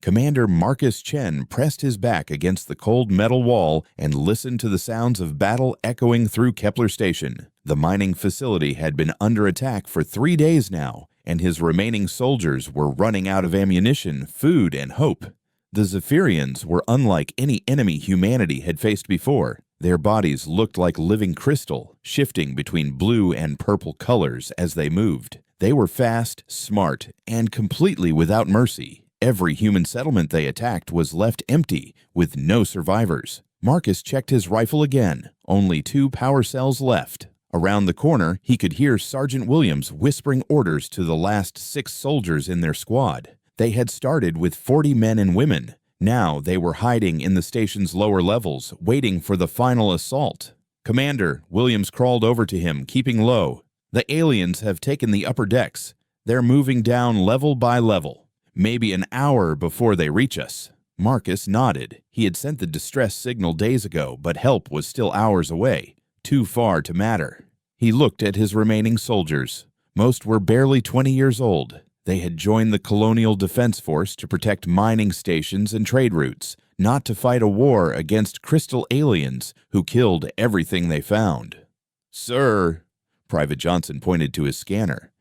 Commander Marcus Chen pressed his back against the cold metal wall and listened to the sounds of battle echoing through Kepler Station. The mining facility had been under attack for 3 days now, and his remaining soldiers were running out of ammunition, food, and hope. The Zephyrians were unlike any enemy humanity had faced before. Their bodies looked like living crystal, shifting between blue and purple colors as they moved. They were fast, smart, and completely without mercy. Every human settlement they attacked was left empty, with no survivors. Marcus checked his rifle again. Only 2 power cells left. Around the corner, he could hear Sergeant Williams whispering orders to the last 6 soldiers in their squad. They had started with 40 men and women. Now they were hiding in the station's lower levels, waiting for the final assault. "Commander," Williams crawled over to him, keeping low. "The aliens have taken the upper decks. They're moving down level by level. Maybe an hour before they reach us." Marcus nodded. He had sent the distress signal days ago, but help was still hours away. Too far to matter. He looked at his remaining soldiers. Most were barely 20 years old. They had joined the Colonial Defense Force to protect mining stations and trade routes, not to fight a war against crystal aliens who killed everything they found. "Sir," Private Johnson pointed to his scanner.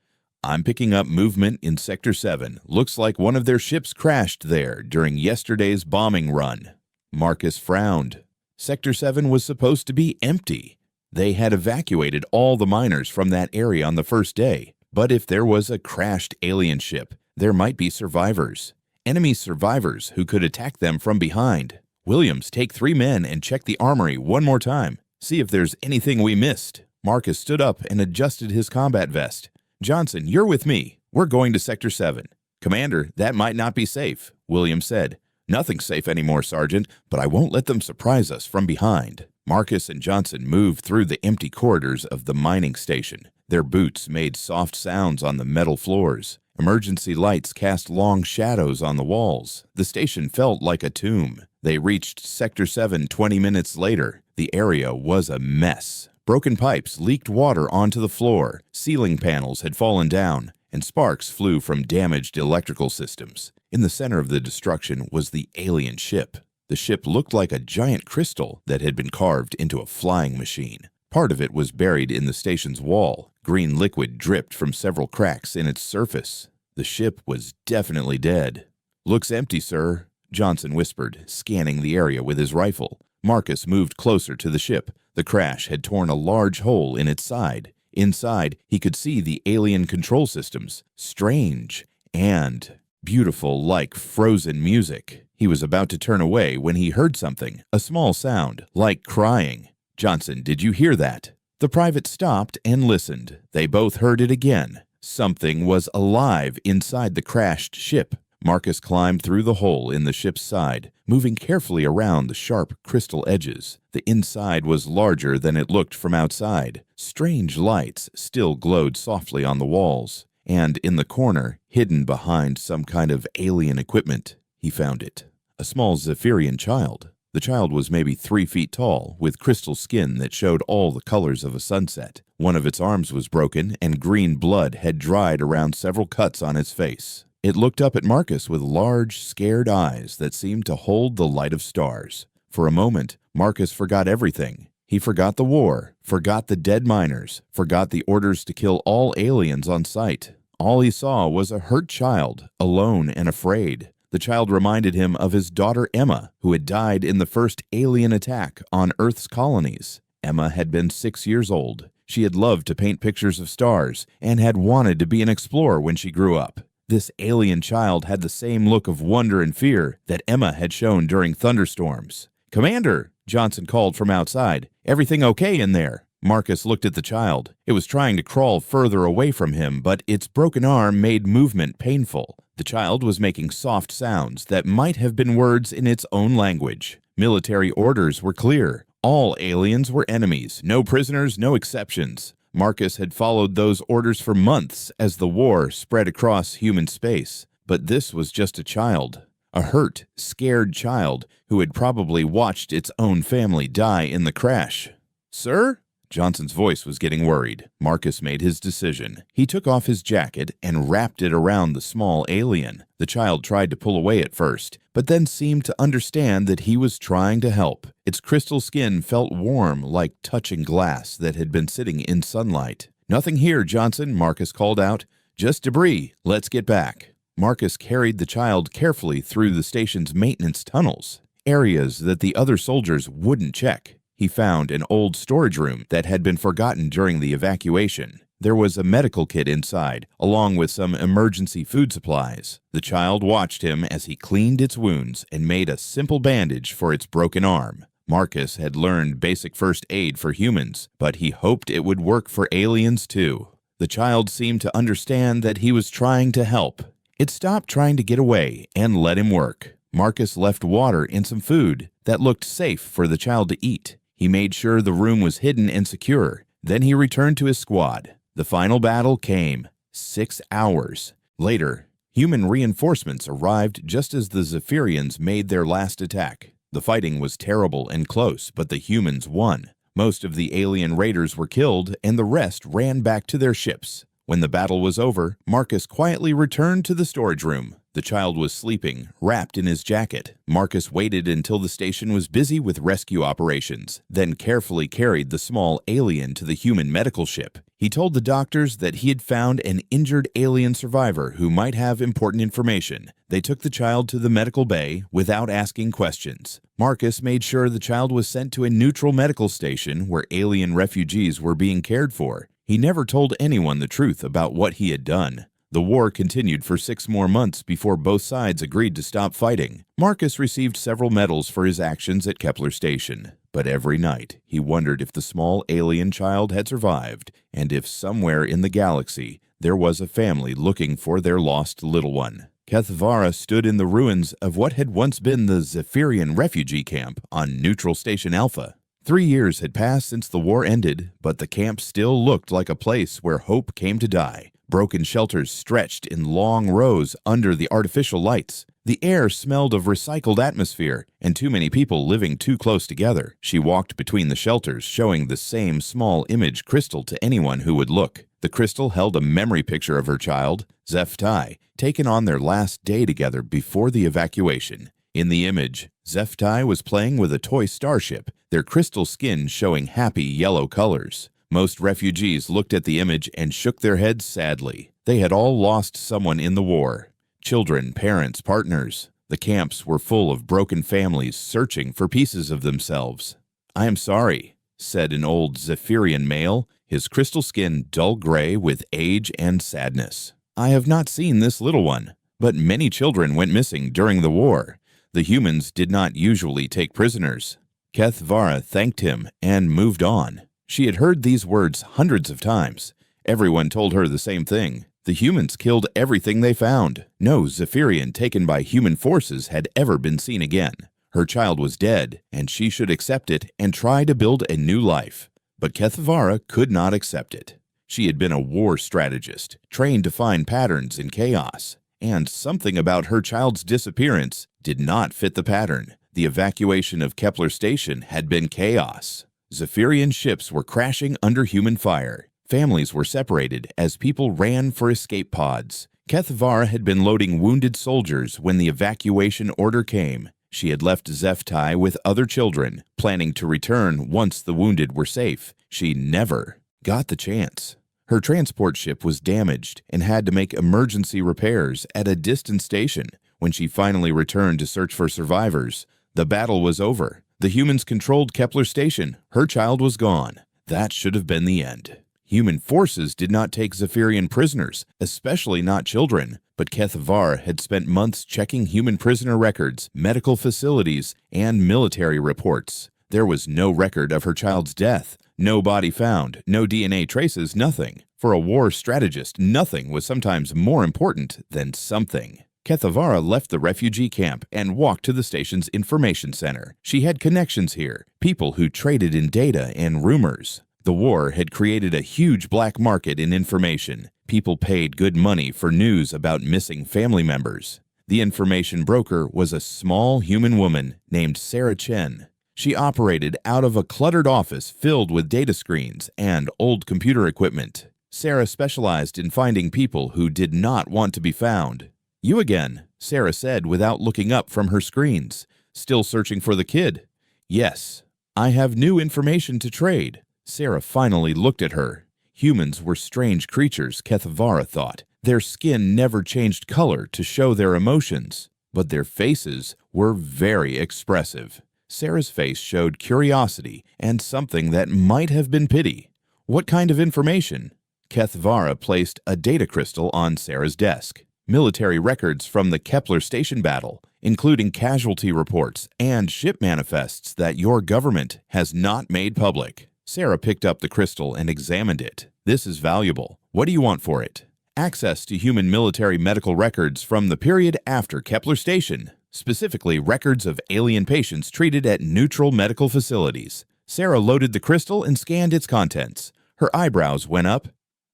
"I'm picking up movement in Sector 7. Looks like one of their ships crashed there during yesterday's bombing run." Marcus frowned. Sector 7 was supposed to be empty. They had evacuated all the miners from that area on the first day. But if there was a crashed alien ship, there might be survivors. Enemy survivors who could attack them from behind. "Williams, take 3 men and check the armory one more time. See if there's anything we missed." Marcus stood up and adjusted his combat vest. "Johnson, you're with me. We're going to Sector 7. "Commander, that might not be safe," Williams said. "Nothing's safe anymore, Sergeant, but I won't let them surprise us from behind." Marcus and Johnson moved through the empty corridors of the mining station. Their boots made soft sounds on the metal floors. Emergency lights cast long shadows on the walls. The station felt like a tomb. They reached Sector 7 20 minutes later. The area was a mess. Broken pipes leaked water onto the floor, ceiling panels had fallen down, and sparks flew from damaged electrical systems. In the center of the destruction was the alien ship. The ship looked like a giant crystal that had been carved into a flying machine. Part of it was buried in the station's wall. Green liquid dripped from several cracks in its surface. The ship was definitely dead. "Looks empty, sir," Johnson whispered, scanning the area with his rifle. Marcus moved closer to the ship. The crash had torn a large hole in its side. Inside, he could see the alien control systems. Strange and beautiful, like frozen music. He was about to turn away when he heard something, a small sound, like crying. "Johnson, did you hear that?" The private stopped and listened. They both heard it again. Something was alive inside the crashed ship. Marcus climbed through the hole in the ship's side, moving carefully around the sharp crystal edges. The inside was larger than it looked from outside. Strange lights still glowed softly on the walls. And in the corner, hidden behind some kind of alien equipment, he found it. A small Zephyrian child. The child was maybe 3 feet tall, with crystal skin that showed all the colors of a sunset. One of its arms was broken, and green blood had dried around several cuts on its face. It looked up at Marcus with large, scared eyes that seemed to hold the light of stars. For a moment, Marcus forgot everything. He forgot the war, forgot the dead miners, forgot the orders to kill all aliens on sight. All he saw was a hurt child, alone and afraid. The child reminded him of his daughter Emma, who had died in the first alien attack on Earth's colonies. Emma had been 6 years old. She had loved to paint pictures of stars and had wanted to be an explorer when she grew up. This alien child had the same look of wonder and fear that Emma had shown during thunderstorms. "Commander," Johnson called from outside. "Everything okay in there?" Marcus looked at the child. It was trying to crawl further away from him, but its broken arm made movement painful. The child was making soft sounds that might have been words in its own language. Military orders were clear. All aliens were enemies, no prisoners, no exceptions. Marcus had followed those orders for months as the war spread across human space. But this was just a child. A hurt, scared child who had probably watched its own family die in the crash. "Sir?" Johnson's voice was getting worried. Marcus made his decision. He took off his jacket and wrapped it around the small alien. The child tried to pull away at first, but then seemed to understand that he was trying to help. Its crystal skin felt warm, like touching glass that had been sitting in sunlight. "Nothing here, Johnson," Marcus called out. "Just debris. Let's get back." Marcus carried the child carefully through the station's maintenance tunnels, areas that the other soldiers wouldn't check. He found an old storage room that had been forgotten during the evacuation. There was a medical kit inside, along with some emergency food supplies. The child watched him as he cleaned its wounds and made a simple bandage for its broken arm. Marcus had learned basic first aid for humans, but he hoped it would work for aliens too. The child seemed to understand that he was trying to help. It stopped trying to get away and let him work. Marcus left water and some food that looked safe for the child to eat. He made sure the room was hidden and secure. Then he returned to his squad. The final battle came. 6 hours later, human reinforcements arrived just as the Zephyrians made their last attack. The fighting was terrible and close, but the humans won. Most of the alien raiders were killed, and the rest ran back to their ships. When the battle was over, Marcus quietly returned to the storage room. The child was sleeping, wrapped in his jacket. Marcus waited until the station was busy with rescue operations, then carefully carried the small alien to the human medical ship. He told the doctors that he had found an injured alien survivor who might have important information. They took the child to the medical bay without asking questions. Marcus made sure the child was sent to a neutral medical station where alien refugees were being cared for. He never told anyone the truth about what he had done. The war continued for 6 more months before both sides agreed to stop fighting. Marcus received several medals for his actions at Kepler Station, but every night he wondered if the small alien child had survived, and if somewhere in the galaxy there was a family looking for their lost little one. Kethvara stood in the ruins of what had once been the Zephyrian refugee camp on Neutral Station Alpha. 3 years had passed since the war ended, but the camp still looked like a place where hope came to die. Broken shelters stretched in long rows under the artificial lights. The air smelled of recycled atmosphere, and too many people living too close together. She walked between the shelters, showing the same small image crystal to anyone who would look. The crystal held a memory picture of her child, Zeftai, taken on their last day together before the evacuation. In the image, Zeftai was playing with a toy starship, their crystal skin showing happy yellow colors. Most refugees looked at the image and shook their heads sadly. They had all lost someone in the war. Children, parents, partners. The camps were full of broken families searching for pieces of themselves. "I am sorry," said an old Zephyrian male, his crystal skin dull gray with age and sadness. "I have not seen this little one, but many children went missing during the war. The humans did not usually take prisoners." Kethvara thanked him and moved on. She had heard these words hundreds of times. Everyone told her the same thing. The humans killed everything they found. No Zephyrian taken by human forces had ever been seen again. Her child was dead, and she should accept it and try to build a new life. But Kethvara could not accept it. She had been a war strategist, trained to find patterns in chaos. And something about her child's disappearance did not fit the pattern. The evacuation of Kepler Station had been chaos. Zephyrian ships were crashing under human fire. Families were separated as people ran for escape pods. Kethvara had been loading wounded soldiers when the evacuation order came. She had left Zeftai with other children, planning to return once the wounded were safe. She never got the chance. Her transport ship was damaged and had to make emergency repairs at a distant station. When she finally returned to search for survivors, the battle was over. The humans controlled Kepler Station. Her child was gone. That should have been the end. Human forces did not take Zephyrian prisoners, especially not children. But Kethvara had spent months checking human prisoner records, medical facilities, and military reports. There was no record of her child's death. No body found, no DNA traces, nothing. For a war strategist, nothing was sometimes more important than something. Kethvara left the refugee camp and walked to the station's information center. She had connections here, people who traded in data and rumors. The war had created a huge black market in information. People paid good money for news about missing family members. The information broker was a small human woman named Sarah Chen. She operated out of a cluttered office filled with data screens and old computer equipment. Sarah specialized in finding people who did not want to be found. "You again," Sarah said without looking up from her screens. "Still searching for the kid?" "Yes. I have new information to trade." Sarah finally looked at her. Humans were strange creatures, Kethvara thought. Their skin never changed color to show their emotions, but their faces were very expressive. Sarah's face showed curiosity and something that might have been pity. "What kind of information?" Kethvara placed a data crystal on Sarah's desk. "Military records from the Kepler station battle, including casualty reports and ship manifests that your government has not made public." Sarah picked up the crystal and examined it. "This is valuable. What do you want for it?" "Access to human military medical records from the period after Kepler station, specifically records of alien patients treated at neutral medical facilities." Sarah loaded the crystal and scanned its contents. Her eyebrows went up.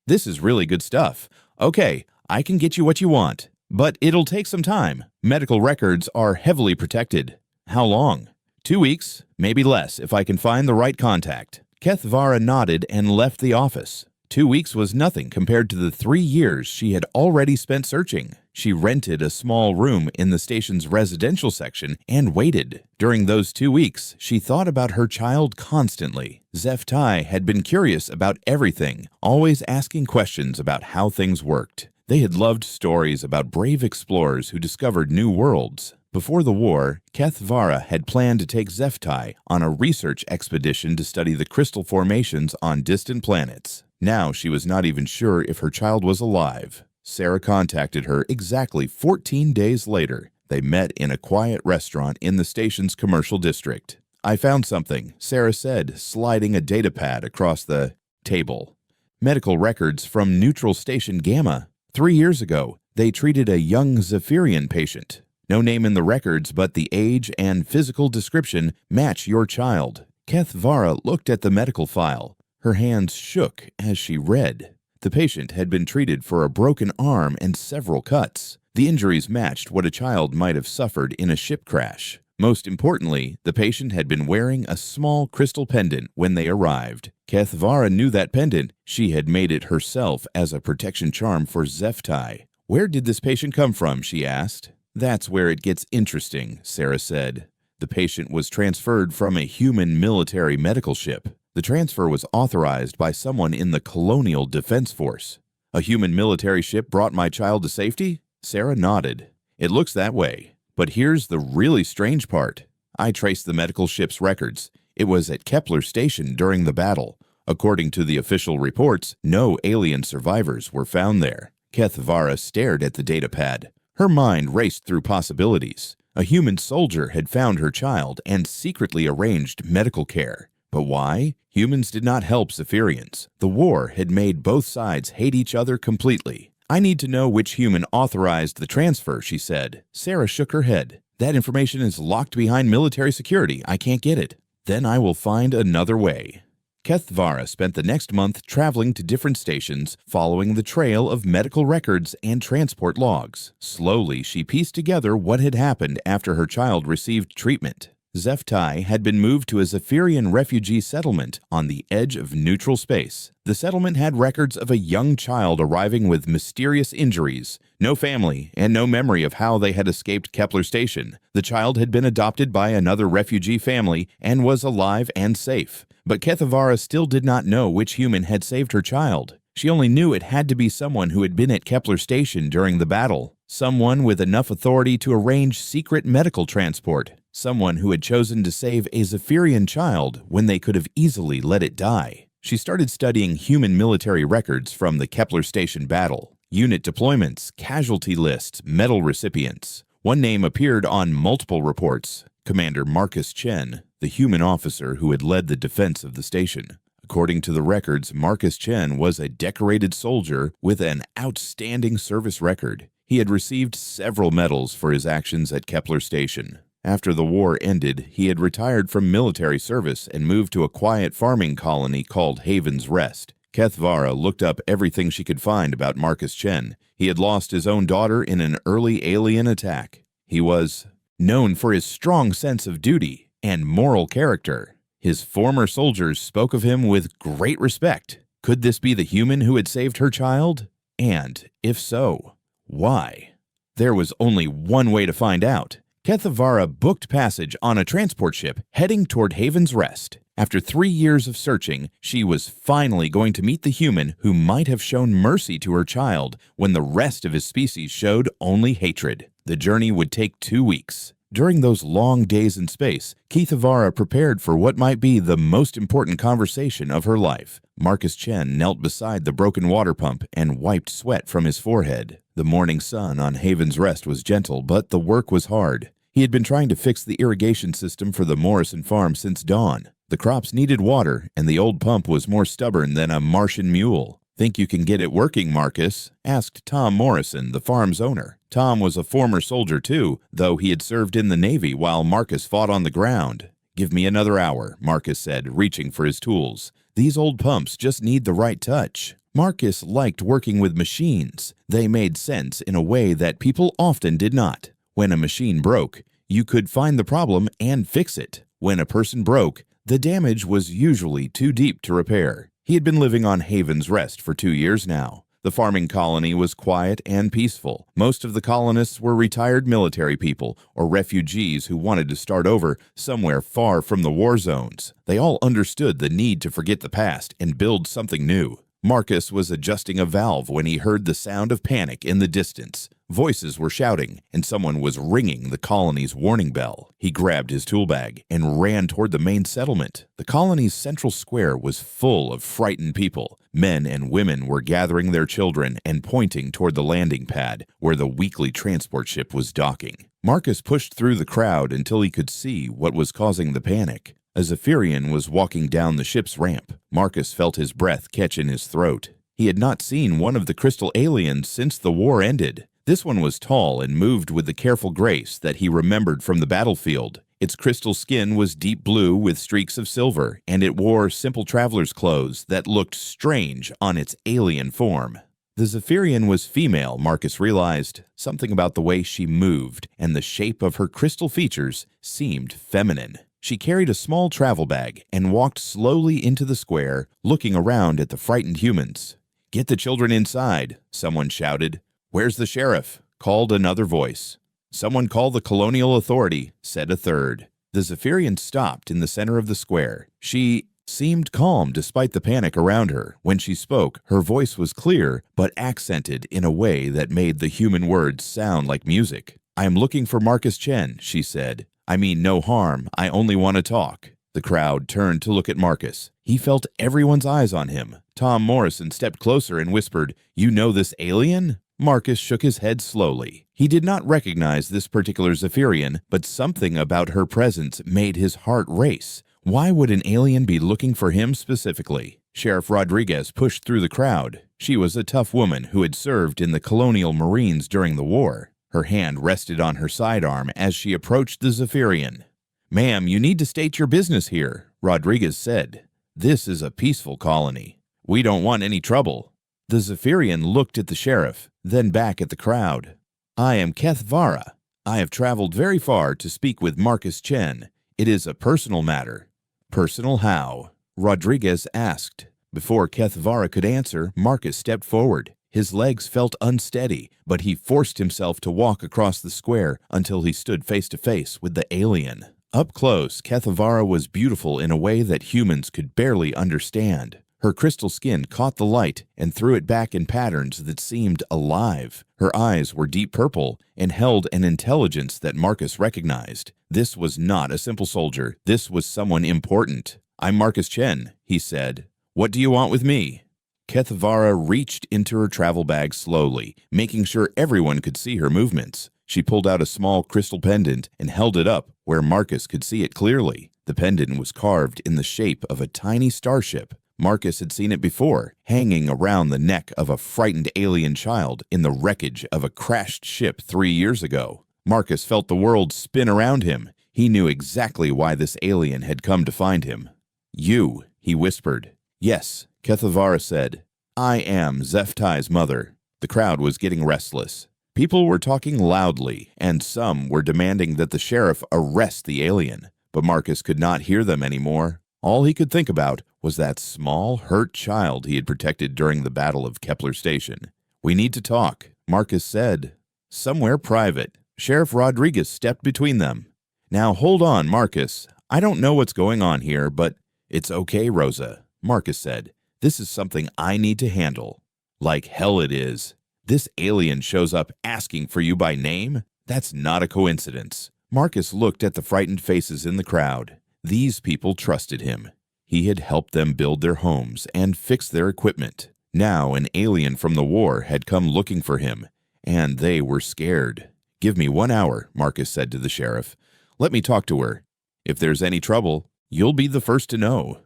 "This is really good stuff. Okay, I can get you what you want, but it'll take some time. Medical records are heavily protected." "How long?" 2 weeks, maybe less if I can find the right contact." Kethvara nodded and left the office. 2 weeks was nothing compared to the 3 years she had already spent searching. She rented a small room in the station's residential section and waited. During those 2 weeks, she thought about her child constantly. Zeftai had been curious about everything, always asking questions about how things worked. They had loved stories about brave explorers who discovered new worlds. Before the war, Kethvara had planned to take Zeftai on a research expedition to study the crystal formations on distant planets. Now she was not even sure if her child was alive. Sarah contacted her exactly 14 days later. They met in a quiet restaurant in the station's commercial district. "I found something," Sarah said, sliding a datapad across the table. "Medical records from Neutral Station Gamma. 3 years ago, they treated a young Zephyrian patient. No name in the records, but the age and physical description match your child." Kethvara looked at the medical file. Her hands shook as she read. The patient had been treated for a broken arm and several cuts. The injuries matched what a child might have suffered in a ship crash. Most importantly, the patient had been wearing a small crystal pendant when they arrived. Kethvara knew that pendant. She had made it herself as a protection charm for Zeftai. "Where did this patient come from?" she asked. "That's where it gets interesting," Sarah said. The patient was transferred from a human military medical ship. The transfer was authorized by someone in the Colonial Defense Force. "A human military ship brought my child to safety?" Sarah nodded. "It looks that way. But here's the really strange part. I traced the medical ship's records. It was at Kepler Station during the battle. According to the official reports, no alien survivors were found there." Kethvara stared at the datapad. Her mind raced through possibilities. A human soldier had found her child and secretly arranged medical care. But why? Humans did not help Zephyrians. The war had made both sides hate each other completely. "I need to know which human authorized the transfer," she said. Sarah shook her head. "That information is locked behind military security. I can't get it." "Then I will find another way." Kethvara spent the next month traveling to different stations, following the trail of medical records and transport logs. Slowly, she pieced together what had happened after her child received treatment. Zeftai had been moved to a Zephyrian refugee settlement on the edge of neutral space. The settlement had records of a young child arriving with mysterious injuries, no family, and no memory of how they had escaped Kepler Station. The child had been adopted by another refugee family and was alive and safe. But Kethvara still did not know which human had saved her child. She only knew it had to be someone who had been at Kepler Station during the battle. Someone with enough authority to arrange secret medical transport. Someone who had chosen to save a Zephyrian child when they could have easily let it die. She started studying human military records from the Kepler Station battle. Unit deployments, casualty lists, medal recipients. One name appeared on multiple reports. Commander Marcus Chen, the human officer who had led the defense of the station. According to the records, Marcus Chen was a decorated soldier with an outstanding service record. He had received several medals for his actions at Kepler Station. After the war ended, he had retired from military service and moved to a quiet farming colony called Haven's Rest. Kethvara looked up everything she could find about Marcus Chen. He had lost his own daughter in an early alien attack. He was known for his strong sense of duty. and moral character. His former soldiers spoke of him with great respect. Could this be the human who had saved her child? And, if so, why? There was only one way to find out. Kethavara booked passage on a transport ship heading toward Haven's Rest. After 3 years of searching, she was finally going to meet the human who might have shown mercy to her child when the rest of his species showed only hatred. The journey would take 2 weeks. During those long days in space, Kethavara prepared for what might be the most important conversation of her life. Marcus Chen knelt beside the broken water pump and wiped sweat from his forehead. The morning sun on Haven's Rest was gentle, but the work was hard. He had been trying to fix the irrigation system for the Morrison farm since dawn. The crops needed water, and the old pump was more stubborn than a Martian mule. "Think you can get it working, Marcus?" asked Tom Morrison, the farm's owner. Tom was a former soldier too, though he had served in the Navy while Marcus fought on the ground. "Give me another hour," Marcus said, reaching for his tools. "These old pumps just need the right touch." Marcus liked working with machines. They made sense in a way that people often did not. When a machine broke, you could find the problem and fix it. When a person broke, the damage was usually too deep to repair. He had been living on Haven's Rest for 2 years now. The farming colony was quiet and peaceful. Most of the colonists were retired military people or refugees who wanted to start over somewhere far from the war zones. They all understood the need to forget the past and build something new. Marcus was adjusting a valve when he heard the sound of panic in the distance. Voices were shouting, and someone was ringing the colony's warning bell. He grabbed his tool bag and ran toward the main settlement. The colony's central square was full of frightened people. Men and women were gathering their children and pointing toward the landing pad where the weekly transport ship was docking. Marcus pushed through the crowd until he could see what was causing the panic. A Zephyrian was walking down the ship's ramp. Marcus felt his breath catch in his throat. He had not seen one of the crystal aliens since the war ended. This one was tall and moved with the careful grace that he remembered from the battlefield. Its crystal skin was deep blue with streaks of silver, and it wore simple traveler's clothes that looked strange on its alien form. The Zephyrian was female, Marcus realized. Something about the way she moved and the shape of her crystal features seemed feminine. She carried a small travel bag and walked slowly into the square, looking around at the frightened humans. "Get the children inside," someone shouted. "Where's the sheriff?" called another voice. "Someone call the colonial authority," said a third. The Zephyrian stopped in the center of the square. She seemed calm despite the panic around her. When she spoke, her voice was clear but accented in a way that made the human words sound like music. "I am looking for Marcus Chen," she said. "I mean no harm, I only want to talk." The crowd turned to look at Marcus. He felt everyone's eyes on him. Tom Morrison stepped closer and whispered, "You know this alien?" Marcus shook his head slowly. He did not recognize this particular Zephyrian, but something about her presence made his heart race. Why would an alien be looking for him specifically? Sheriff Rodriguez pushed through the crowd. She was a tough woman who had served in the Colonial Marines during the war. Her hand rested on her sidearm as she approached the Zephyrian. "Ma'am, you need to state your business here," Rodriguez said. "This is a peaceful colony. We don't want any trouble." The Zephyrian looked at the sheriff, then back at the crowd. "I am Kethavara. I have traveled very far to speak with Marcus Chen. It is a personal matter." "Personal how?" Rodriguez asked. Before Kethavara could answer, Marcus stepped forward. His legs felt unsteady, but he forced himself to walk across the square until he stood face to face with the alien. Up close, Kethavara was beautiful in a way that humans could barely understand. Her crystal skin caught the light and threw it back in patterns that seemed alive. Her eyes were deep purple and held an intelligence that Marcus recognized. This was not a simple soldier. This was someone important. "I'm Marcus Chen," he said. "What do you want with me?" Kethavara reached into her travel bag slowly, making sure everyone could see her movements. She pulled out a small crystal pendant and held it up where Marcus could see it clearly. The pendant was carved in the shape of a tiny starship. Marcus had seen it before, hanging around the neck of a frightened alien child in the wreckage of a crashed ship 3 years ago. Marcus felt the world spin around him. He knew exactly why this alien had come to find him. "You," he whispered. "Yes," Kethavara said. "I am Zephai's mother." The crowd was getting restless. People were talking loudly, and some were demanding that the sheriff arrest the alien. but Marcus could not hear them anymore. All he could think about was that small, hurt child he had protected during the Battle of Kepler Station. "We need to talk," Marcus said. "Somewhere private." Sheriff Rodriguez stepped between them. "Now hold on, Marcus. I don't know what's going on here, but—" "It's okay, Rosa," Marcus said. "This is something I need to handle." "Like hell it is. This alien shows up asking for you by name? That's not a coincidence." Marcus looked at the frightened faces in the crowd. These people trusted him. He had helped them build their homes and fix their equipment. Now an alien from the war had come looking for him, and they were scared. "Give me 1 hour," Marcus said to the sheriff. "Let me talk to her. If there's any trouble, you'll be the first to know."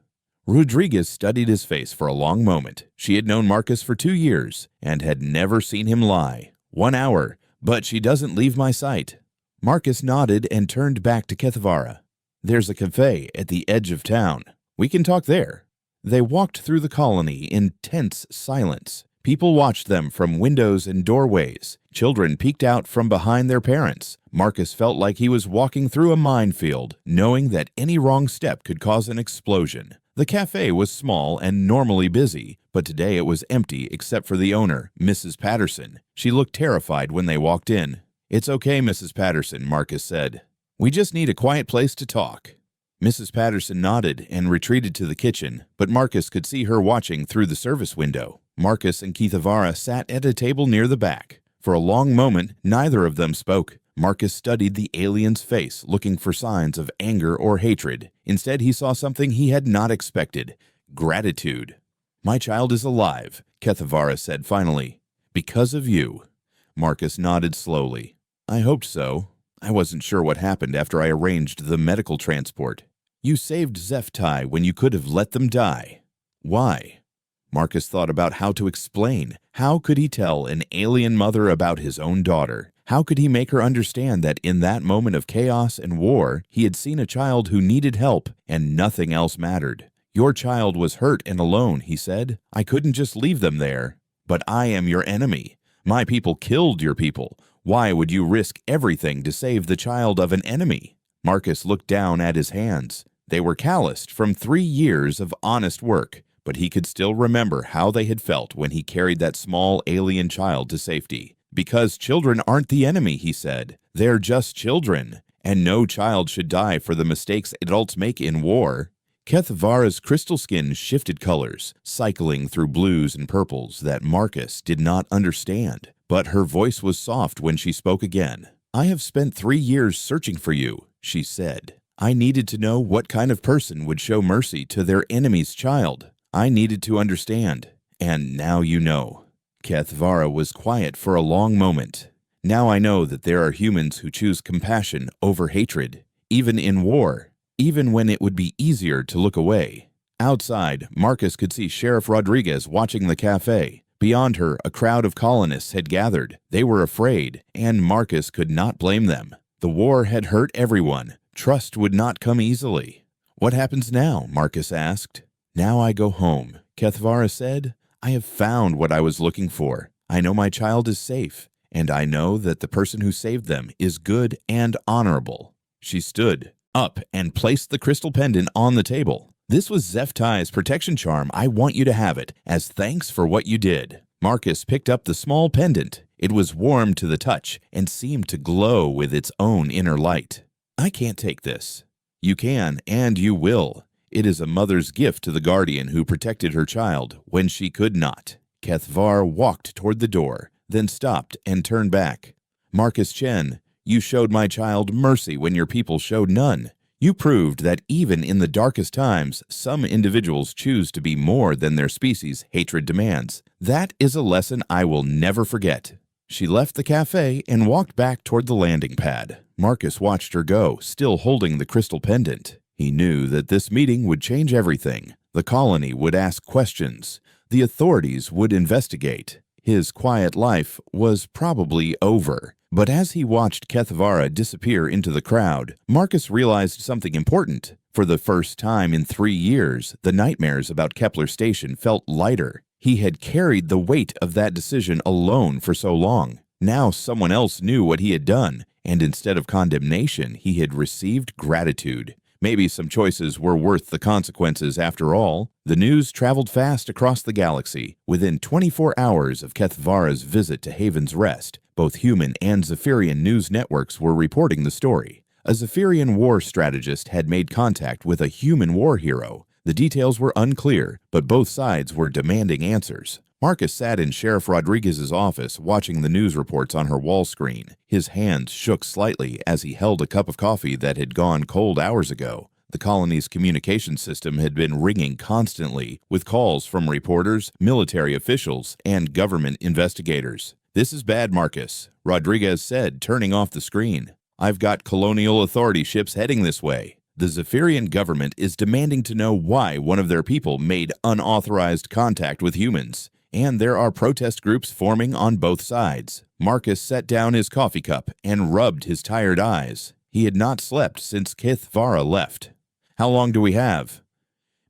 Rodriguez studied his face for a long moment. She had known Marcus for 2 years and had never seen him lie. "1 hour, but she doesn't leave my sight." Marcus nodded and turned back to Kethvara. "There's a cafe at the edge of town. We can talk there." They walked through the colony in tense silence. People watched them from windows and doorways. Children peeked out from behind their parents. Marcus felt like he was walking through a minefield, knowing that any wrong step could cause an explosion. The cafe was small and normally busy, but today it was empty except for the owner, Mrs. Patterson. She looked terrified when they walked in. "It's okay, Mrs. Patterson," Marcus said. "We just need a quiet place to talk." Mrs. Patterson nodded and retreated to the kitchen, but Marcus could see her watching through the service window. Marcus and Kethvara sat at a table near the back. For a long moment, neither of them spoke. Marcus studied the alien's face, looking for signs of anger or hatred. Instead, he saw something he had not expected: gratitude. "My child is alive," Kethvara said finally. "Because of you." Marcus nodded slowly. "I hoped so. I wasn't sure what happened after I arranged the medical transport. You saved Zeftai when you could have let them die. Why?" Marcus thought about how to explain. How could he tell an alien mother about his own daughter? How could he make her understand that in that moment of chaos and war, he had seen a child who needed help and nothing else mattered? "Your child was hurt and alone," he said. "I couldn't just leave them there. But I am your enemy. My people killed your people. Why would you risk everything to save the child of an enemy?" Marcus looked down at his hands. They were calloused from 3 years of honest work, but he could still remember how they had felt when he carried that small alien child to safety. "Because children aren't the enemy," he said. "They're just children, and no child should die for the mistakes adults make in war." Kethvara's crystal skin shifted colors, cycling through blues and purples that Marcus did not understand. But her voice was soft when she spoke again. "I have spent 3 years searching for you," she said. "I needed to know what kind of person would show mercy to their enemy's child. I needed to understand. And now you know." Kethvara was quiet for a long moment. "Now I know that there are humans who choose compassion over hatred, even in war, even when it would be easier to look away." Outside, Marcus could see Sheriff Rodriguez watching the cafe. Beyond her, a crowd of colonists had gathered. They were afraid, and Marcus could not blame them. The war had hurt everyone. Trust would not come easily. "What happens now?" Marcus asked. "Now I go home," Kethvara said. "I have found what I was looking for. I know my child is safe, and I know that the person who saved them is good and honorable." She stood up and placed the crystal pendant on the table. "This was Zeftai's protection charm. I want you to have it, as thanks for what you did." Marcus picked up the small pendant. It was warm to the touch and seemed to glow with its own inner light. "I can't take this." "You can, and you will. It is a mother's gift to the guardian who protected her child when she could not." Kethvara walked toward the door, then stopped and turned back. "Marcus Chen, you showed my child mercy when your people showed none. You proved that even in the darkest times, some individuals choose to be more than their species' hatred demands. That is a lesson I will never forget." She left the cafe and walked back toward the landing pad. Marcus watched her go, still holding the crystal pendant. He knew that this meeting would change everything. The colony would ask questions. The authorities would investigate. His quiet life was probably over. But as he watched Kethvara disappear into the crowd, Marcus realized something important. For the first time in 3 years, the nightmares about Kepler Station felt lighter. He had carried the weight of that decision alone for so long. Now someone else knew what he had done, and instead of condemnation, he had received gratitude. Maybe some choices were worth the consequences after all. The news traveled fast across the galaxy. Within 24 hours of Keth Vara's visit to Haven's Rest, both human and Zephyrian news networks were reporting the story. A Zephyrian war strategist had made contact with a human war hero. The details were unclear, but both sides were demanding answers. Marcus sat in Sheriff Rodriguez's office watching the news reports on her wall screen. His hands shook slightly as he held a cup of coffee that had gone cold hours ago. The colony's communication system had been ringing constantly, with calls from reporters, military officials, and government investigators. "This is bad, Marcus," Rodriguez said, turning off the screen. "I've got colonial authority ships heading this way. The Zephyrian government is demanding to know why one of their people made unauthorized contact with humans. And there are protest groups forming on both sides." Marcus set down his coffee cup and rubbed his tired eyes. He had not slept since Keth Vara left. "How long do we have?"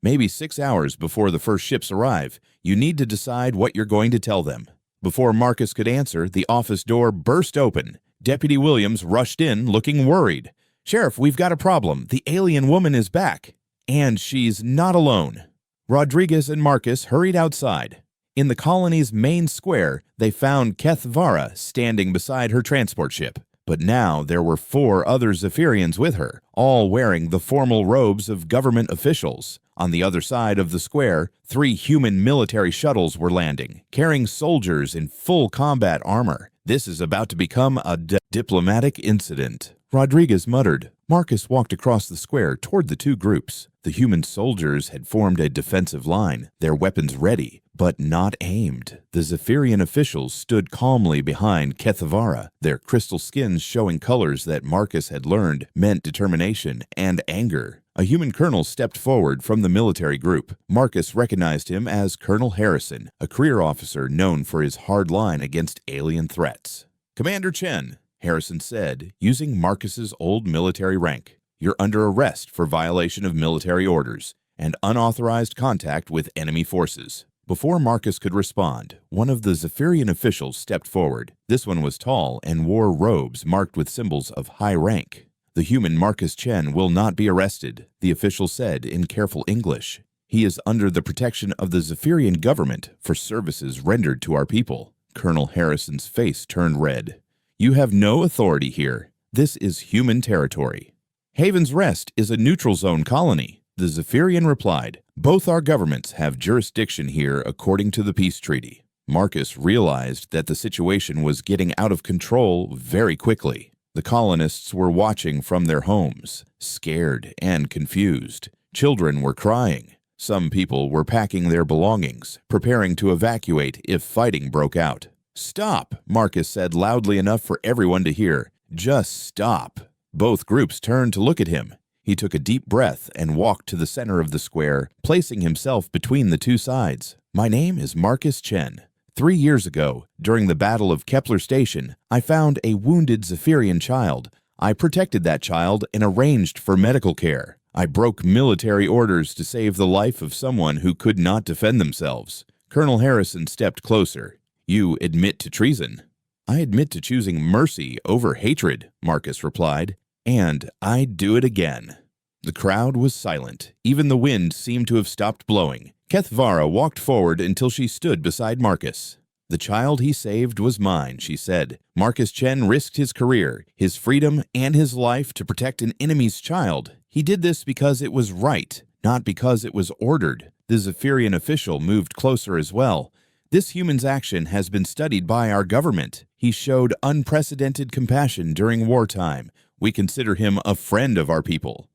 "Maybe 6 hours before the first ships arrive. You need to decide what you're going to tell them." Before Marcus could answer, the office door burst open. Deputy Williams rushed in, looking worried. "Sheriff, we've got a problem. The alien woman is back. And she's not alone." Rodriguez and Marcus hurried outside. In the colony's main square, they found Keth Vara standing beside her transport ship. But now there were 4 other Zephyrians with her, all wearing the formal robes of government officials. On the other side of the square, 3 human military shuttles were landing, carrying soldiers in full combat armor. "This is about to become a diplomatic incident," Rodriguez muttered. Marcus walked across the square toward the 2 groups. The human soldiers had formed a defensive line, their weapons ready, but not aimed. The Zephyrian officials stood calmly behind Keth Vara, their crystal skins showing colors that Marcus had learned meant determination and anger. A human colonel stepped forward from the military group. Marcus recognized him as Colonel Harrison, a career officer known for his hard line against alien threats. "Commander Chen," Harrison said, using Marcus's old military rank, "you're under arrest for violation of military orders and unauthorized contact with enemy forces." Before Marcus could respond, one of the Zephyrian officials stepped forward. This one was tall and wore robes marked with symbols of high rank. "The human Marcus Chen will not be arrested," the official said in careful English. "He is under the protection of the Zephyrian government for services rendered to our people." Colonel Harrison's face turned red. "You have no authority here. This is human territory." "Haven's Rest is a neutral zone colony," the Zephyrian replied. "Both our governments have jurisdiction here according to the peace treaty." Marcus realized that the situation was getting out of control very quickly. The colonists were watching from their homes, scared and confused. Children were crying. Some people were packing their belongings, preparing to evacuate if fighting broke out. "Stop," Marcus said loudly enough for everyone to hear. "Just stop." Both groups turned to look at him. He took a deep breath and walked to the center of the square, placing himself between the 2 sides. "My name is Marcus Chen. 3 years ago, during the Battle of Kepler Station, I found a wounded Zephyrian child. I protected that child and arranged for medical care. I broke military orders to save the life of someone who could not defend themselves." Colonel Harrison stepped closer. "You admit to treason." "I admit to choosing mercy over hatred," Marcus replied. "And I'd do it again." The crowd was silent. Even the wind seemed to have stopped blowing. Keth Vara walked forward until she stood beside Marcus. "The child he saved was mine," she said. "Marcus Chen risked his career, his freedom, and his life to protect an enemy's child. He did this because it was right, not because it was ordered." The Zephyrian official moved closer as well. "This human's action has been studied by our government. He showed unprecedented compassion during wartime. We consider him a friend of our people."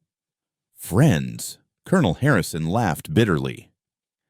"Friends?" Colonel Harrison laughed bitterly.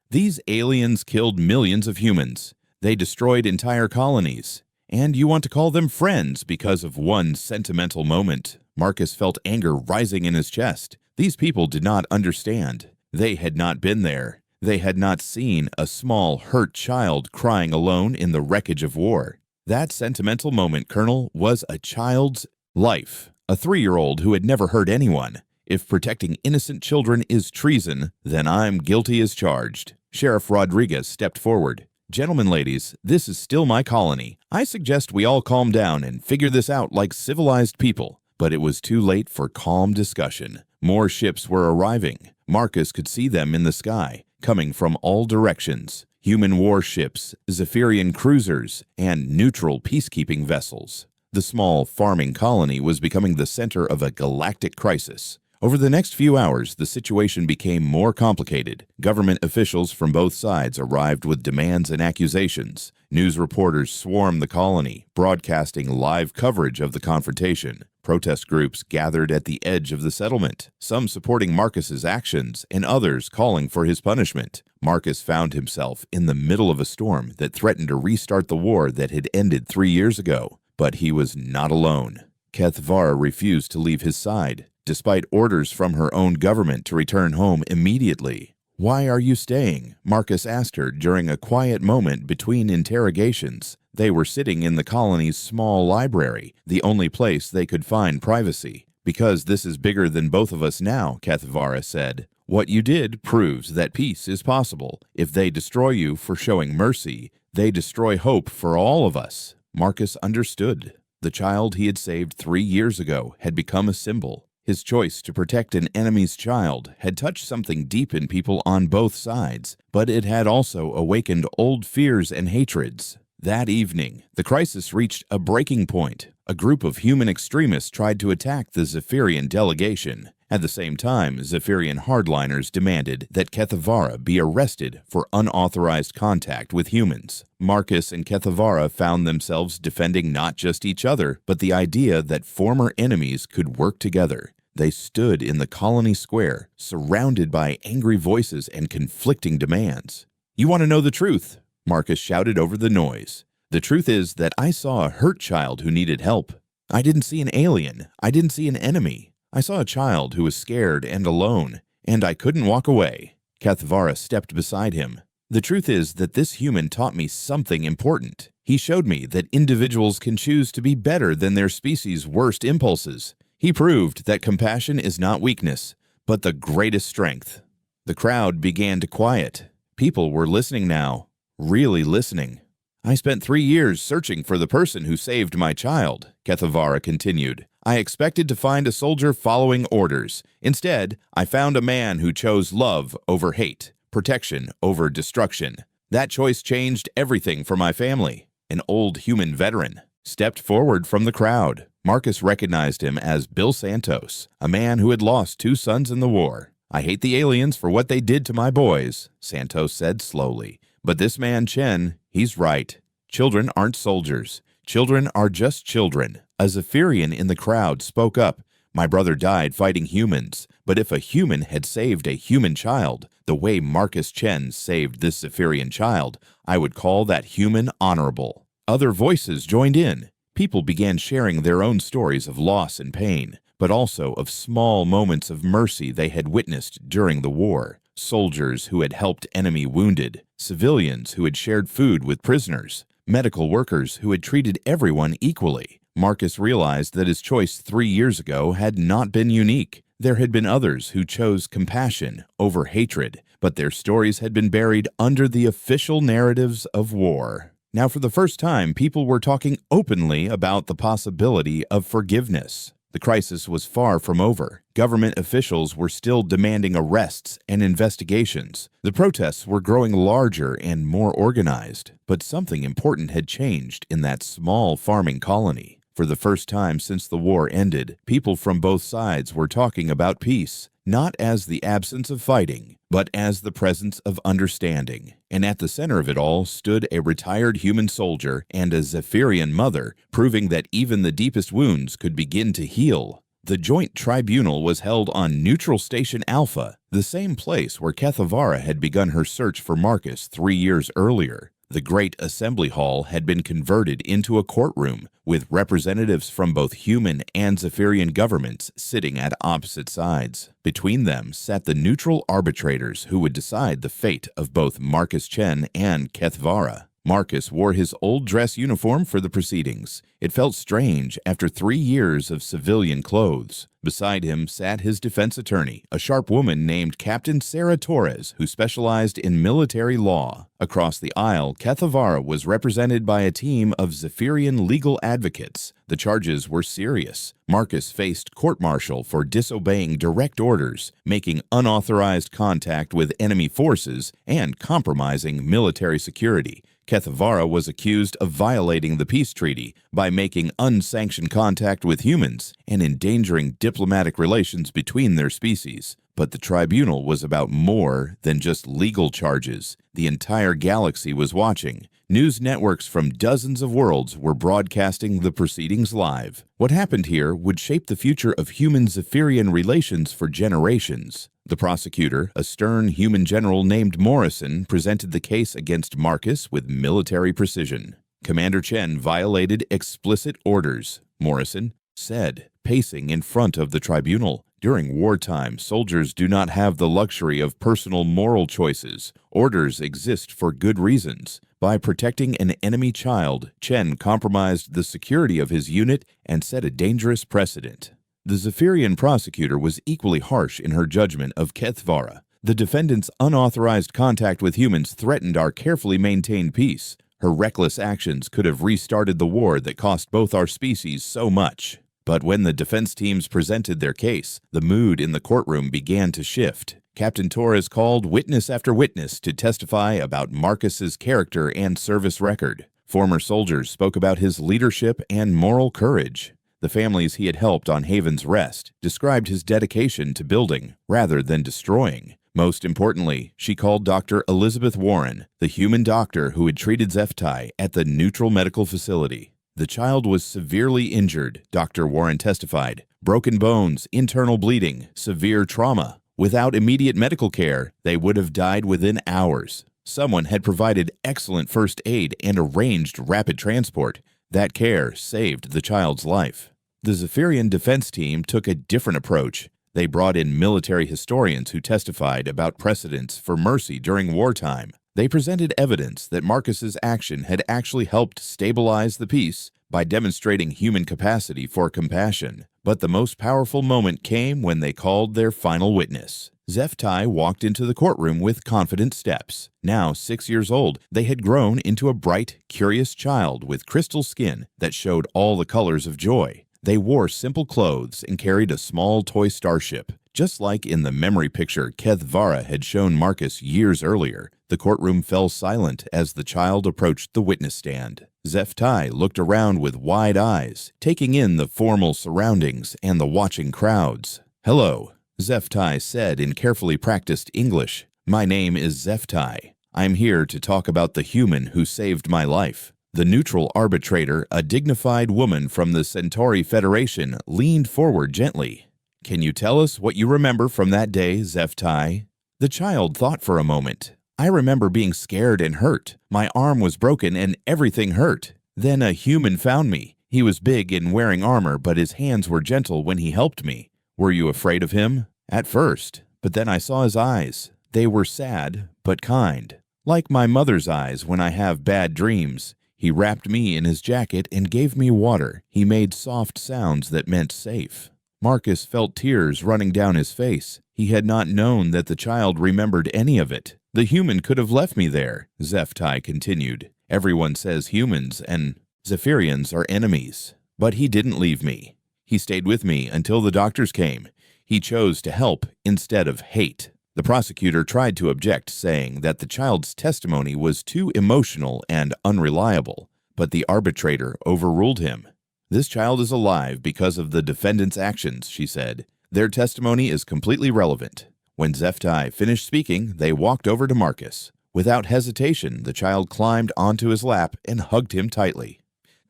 "These aliens killed millions of humans. They destroyed entire colonies. And you want to call them friends because of one sentimental moment." Marcus felt anger rising in his chest. These people did not understand. They had not been there. They had not seen a small, hurt child crying alone in the wreckage of war. That sentimental moment, Colonel, was a child's life. A 3-year-old who had never hurt anyone. If protecting innocent children is treason, then I'm guilty as charged. Sheriff Rodriguez stepped forward. "Gentlemen, ladies, this is still my colony. I suggest we all calm down and figure this out like civilized people." But it was too late for calm discussion. More ships were arriving. Marcus could see them in the sky, coming from all directions. Human warships, Zephyrian cruisers, and neutral peacekeeping vessels. The small farming colony was becoming the center of a galactic crisis. Over the next few hours, the situation became more complicated. Government officials from both sides arrived with demands and accusations. News reporters swarmed the colony, broadcasting live coverage of the confrontation. Protest groups gathered at the edge of the settlement, some supporting Marcus's actions and others calling for his punishment. Marcus found himself in the middle of a storm that threatened to restart the war that had ended 3 years ago. But he was not alone. Kethvara refused to leave his side, despite orders from her own government to return home immediately. "Why are you staying?" Marcus asked her during a quiet moment between interrogations. They were sitting in the colony's small library, the only place they could find privacy. "Because this is bigger than both of us now," Kethvara said. "What you did proves that peace is possible. If they destroy you for showing mercy, they destroy hope for all of us." Marcus understood. The child he had saved 3 years ago had become a symbol. His choice to protect an enemy's child had touched something deep in people on both sides, but it had also awakened old fears and hatreds. That evening, the crisis reached a breaking point. A group of human extremists tried to attack the Zephyrian delegation. At the same time, Zephyrian hardliners demanded that Kethvara be arrested for unauthorized contact with humans. Marcus and Kethvara found themselves defending not just each other, but the idea that former enemies could work together. They stood in the colony square, surrounded by angry voices and conflicting demands. "You want to know the truth?" Marcus shouted over the noise. "The truth is that I saw a hurt child who needed help. I didn't see an alien. I didn't see an enemy. I saw a child who was scared and alone, and I couldn't walk away." Kethvara stepped beside him. "The truth is that this human taught me something important. He showed me that individuals can choose to be better than their species' worst impulses. He proved that compassion is not weakness, but the greatest strength." The crowd began to quiet. People were listening now, really listening. "I spent 3 years searching for the person who saved my child," Kethvara continued. "I expected to find a soldier following orders. Instead, I found a man who chose love over hate, protection over destruction. That choice changed everything for my family." An old human veteran stepped forward from the crowd. Marcus recognized him as Bill Santos, a man who had lost 2 sons in the war. "I hate the aliens for what they did to my boys," Santos said slowly. "But this man Chen, he's right. Children aren't soldiers. Children are just children." A Zephyrian in the crowd spoke up. "My brother died fighting humans, but if a human had saved a human child, the way Marcus Chen saved this Zephyrian child, I would call that human honorable." Other voices joined in. People began sharing their own stories of loss and pain, but also of small moments of mercy they had witnessed during the war. Soldiers who had helped enemy wounded, civilians who had shared food with prisoners, medical workers who had treated everyone equally. Marcus realized that his choice 3 years ago had not been unique. There had been others who chose compassion over hatred, but their stories had been buried under the official narratives of war. Now, for the first time, people were talking openly about the possibility of forgiveness. The crisis was far from over. Government officials were still demanding arrests and investigations. The protests were growing larger and more organized, but something important had changed in that small farming colony. For the first time since the war ended, people from both sides were talking about peace, not as the absence of fighting, but as the presence of understanding. And at the center of it all stood a retired human soldier and a Zephyrian mother, proving that even the deepest wounds could begin to heal. The joint tribunal was held on Neutral Station Alpha, the same place where Kethvara had begun her search for Marcus 3 years earlier. The great assembly hall had been converted into a courtroom, with representatives from both human and Zephyrian governments sitting at opposite sides. Between them sat the neutral arbitrators who would decide the fate of both Marcus Chen and Kethvara. Marcus wore his old dress uniform for the proceedings. It felt strange after 3 years of civilian clothes. Beside him sat his defense attorney, a sharp woman named Captain Sarah Torres, who specialized in military law. Across the aisle, Kethevara was represented by a team of Zephyrian legal advocates. The charges were serious. Marcus faced court-martial for disobeying direct orders, making unauthorized contact with enemy forces, and compromising military security. Kethevara was accused of violating the peace treaty by making unsanctioned contact with humans and endangering diplomatic relations between their species. But the tribunal was about more than just legal charges. The entire galaxy was watching. News networks from dozens of worlds were broadcasting the proceedings live. What happened here would shape the future of human-Zephyrian relations for generations. The prosecutor, a stern human general named Morrison, presented the case against Marcus with military precision. Commander Chen violated explicit orders, Morrison said, pacing in front of the tribunal. During wartime, soldiers do not have the luxury of personal moral choices. Orders exist for good reasons. By protecting an enemy child, Chen compromised the security of his unit and set a dangerous precedent. The Zephyrian prosecutor was equally harsh in her judgment of Kethevara. The defendant's unauthorized contact with humans threatened our carefully maintained peace. Her reckless actions could have restarted the war that cost both our species so much. But when the defense teams presented their case, the mood in the courtroom began to shift. Captain Torres called witness after witness to testify about Marcus's character and service record. Former soldiers spoke about his leadership and moral courage. The families he had helped on Haven's Rest described his dedication to building rather than destroying. Most importantly, she called Dr. Elizabeth Warren, the human doctor who had treated Zeftai at the Neutral Medical Facility. The child was severely injured, Dr. Warren testified. Broken bones, internal bleeding, severe trauma. Without immediate medical care, they would have died within hours. Someone had provided excellent first aid and arranged rapid transport. That care saved the child's life. The Zephyrian defense team took a different approach. They brought in military historians who testified about precedents for mercy during wartime. They presented evidence that Marcus's action had actually helped stabilize the peace by demonstrating human capacity for compassion. But the most powerful moment came when they called their final witness. Zeftai walked into the courtroom with confident steps. Now 6 years old, they had grown into a bright, curious child with crystal skin that showed all the colors of joy. They wore simple clothes and carried a small toy starship. Just like in the memory picture Kethevara had shown Marcus years earlier, the courtroom fell silent as the child approached the witness stand. Zeftai looked around with wide eyes, taking in the formal surroundings and the watching crowds. "Hello," Zeftai said in carefully practiced English. "My name is Zeftai. I'm here to talk about the human who saved my life." The neutral arbitrator, a dignified woman from the Centauri Federation, leaned forward gently. "Can you tell us what you remember from that day, Zeftai?" The child thought for a moment. "I remember being scared and hurt. My arm was broken and everything hurt. Then a human found me. He was big and wearing armor, but his hands were gentle when he helped me." "Were you afraid of him?" "At first, but then I saw his eyes. They were sad, but kind. Like my mother's eyes when I have bad dreams. He wrapped me in his jacket and gave me water. He made soft sounds that meant safe." Marcus felt tears running down his face. He had not known that the child remembered any of it. "The human could have left me there," Zeftai continued. "Everyone says humans and Zephyrians are enemies. But he didn't leave me. He stayed with me until the doctors came. He chose to help instead of hate." The prosecutor tried to object, saying that the child's testimony was too emotional and unreliable, but the arbitrator overruled him. "This child is alive because of the defendant's actions," she said. "Their testimony is completely relevant." When Zeftai finished speaking, they walked over to Marcus. Without hesitation, the child climbed onto his lap and hugged him tightly.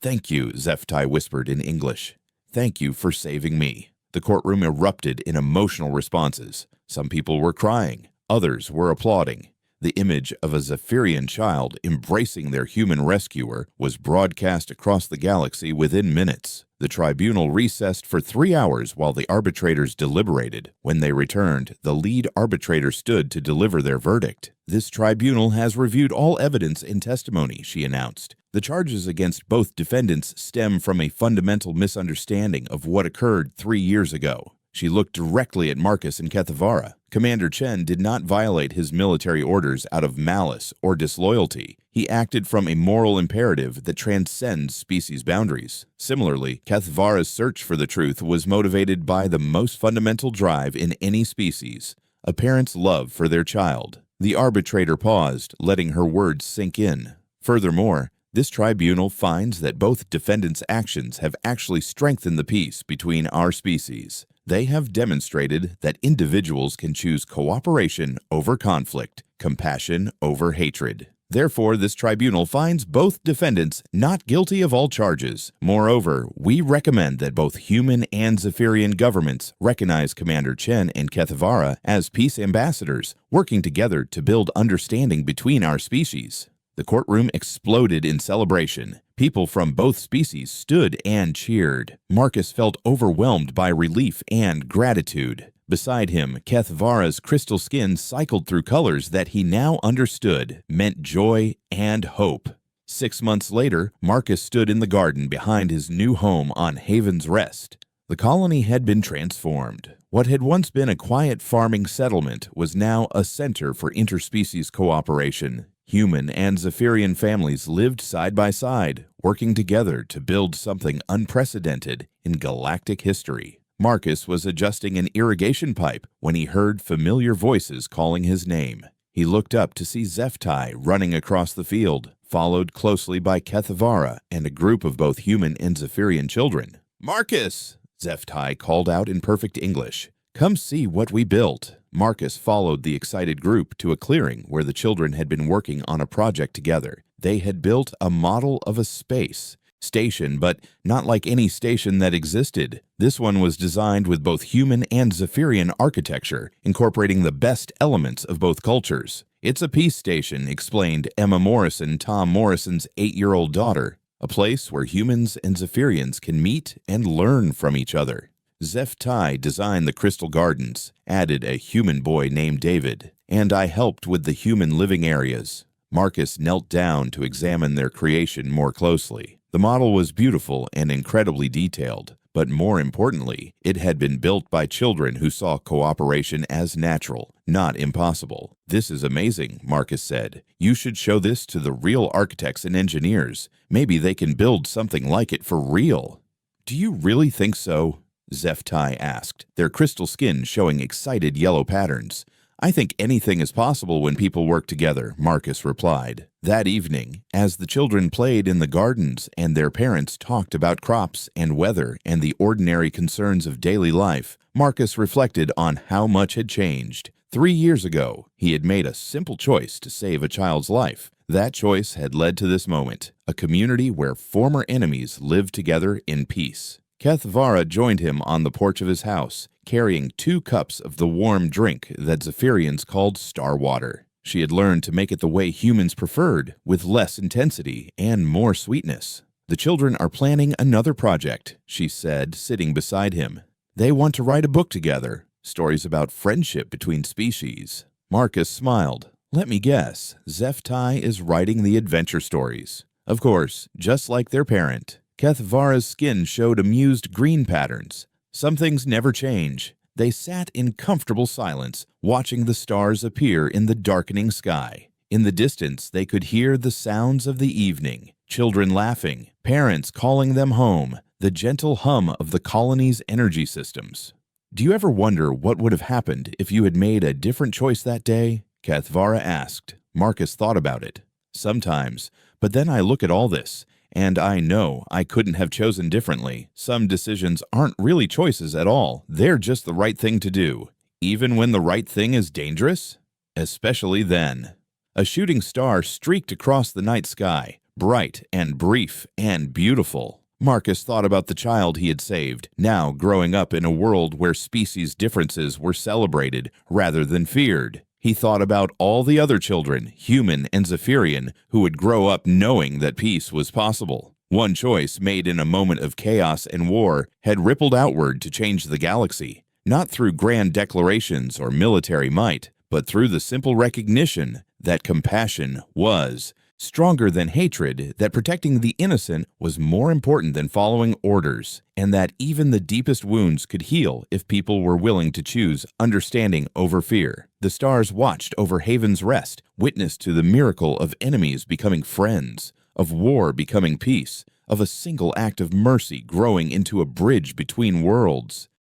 "Thank you," Zeftai whispered in English. "Thank you for saving me." The courtroom erupted in emotional responses. Some people were crying, others were applauding. The image of a Zephyrian child embracing their human rescuer was broadcast across the galaxy within minutes. The tribunal recessed for 3 hours while the arbitrators deliberated. When they returned, the lead arbitrator stood to deliver their verdict. "This tribunal has reviewed all evidence and testimony," she announced. "The charges against both defendants stem from a fundamental misunderstanding of what occurred 3 years ago." She looked directly at Marcus and Kethvara. Commander Chen did not violate his military orders out of malice or disloyalty. He acted from a moral imperative that transcends species boundaries. Similarly, Kethvara's search for the truth was motivated by the most fundamental drive in any species: a parent's love for their child. The arbitrator paused, letting her words sink in. "Furthermore, this tribunal finds that both defendants' actions have actually strengthened the peace between our species. They have demonstrated that individuals can choose cooperation over conflict, compassion over hatred. Therefore, this tribunal finds both defendants not guilty of all charges. Moreover, we recommend that both human and Zephyrian governments recognize Commander Chen and Kethvara as peace ambassadors, working together to build understanding between our species." The courtroom exploded in celebration. People from both species stood and cheered. Marcus felt overwhelmed by relief and gratitude. Beside him, Kethvara's crystal skin cycled through colors that he now understood meant joy and hope. 6 months later, Marcus stood in the garden behind his new home on Haven's Rest. The colony had been transformed. What had once been a quiet farming settlement was now a center for interspecies cooperation. Human and Zephyrian families lived side by side, working together to build something unprecedented in galactic history. Marcus was adjusting an irrigation pipe when he heard familiar voices calling his name. He looked up to see Zeftai running across the field, followed closely by Kethvara and a group of both human and Zephyrian children. "Marcus!" Zeftai called out in perfect English. "Come see what we built." Marcus followed the excited group to a clearing where the children had been working on a project together. They had built a model of a space station, but not like any station that existed. This one was designed with both human and Zephyrian architecture, incorporating the best elements of both cultures. "It's a peace station," explained Emma Morrison, Tom Morrison's 8-year-old daughter, "a place where humans and Zephyrians can meet and learn from each other." Zeftai designed the crystal gardens, added a human boy named David, and I helped with the human living areas. Marcus knelt down to examine their creation more closely. The model was beautiful and incredibly detailed, but more importantly, it had been built by children who saw cooperation as natural, not impossible. "This is amazing," Marcus said. "You should show this to the real architects and engineers. Maybe they can build something like it for real." "Do you really think so?" Zeftai asked, their crystal skin showing excited yellow patterns. "I think anything is possible when people work together," Marcus replied. That evening, as the children played in the gardens and their parents talked about crops and weather and the ordinary concerns of daily life, Marcus reflected on how much had changed. 3 years ago, he had made a simple choice to save a child's life. That choice had led to this moment, a community where former enemies lived together in peace. Kethvara joined him on the porch of his house, carrying 2 cups of the warm drink that Zephyrians called star water. She had learned to make it the way humans preferred, with less intensity and more sweetness. "The children are planning another project," she said, sitting beside him. "They want to write a book together, stories about friendship between species." Marcus smiled. "Let me guess, Zeftai is writing the adventure stories." Of course, just like their parent. Kethvara's skin showed amused green patterns. Some things never change. They sat in comfortable silence, watching the stars appear in the darkening sky. In the distance, they could hear the sounds of the evening, children laughing, parents calling them home, the gentle hum of the colony's energy systems. "Do you ever wonder what would have happened if you had made a different choice that day?" Kethvara asked. Marcus thought about it. "Sometimes, but then I look at all this, and I know I couldn't have chosen differently. Some decisions aren't really choices at all. They're just the right thing to do. Even when the right thing is dangerous? Especially then." A shooting star streaked across the night sky, bright and brief and beautiful. Marcus thought about the child he had saved, now growing up in a world where species differences were celebrated rather than feared. He thought about all the other children, human and Zephyrian, who would grow up knowing that peace was possible. One choice made in a moment of chaos and war had rippled outward to change the galaxy, not through grand declarations or military might, but through the simple recognition that compassion was stronger than hatred, that protecting the innocent was more important than following orders, and that even the deepest wounds could heal if people were willing to choose understanding over fear. The stars watched over Haven's Rest, witness to the miracle of enemies becoming friends, of war becoming peace, of a single act of mercy growing into a bridge between worlds.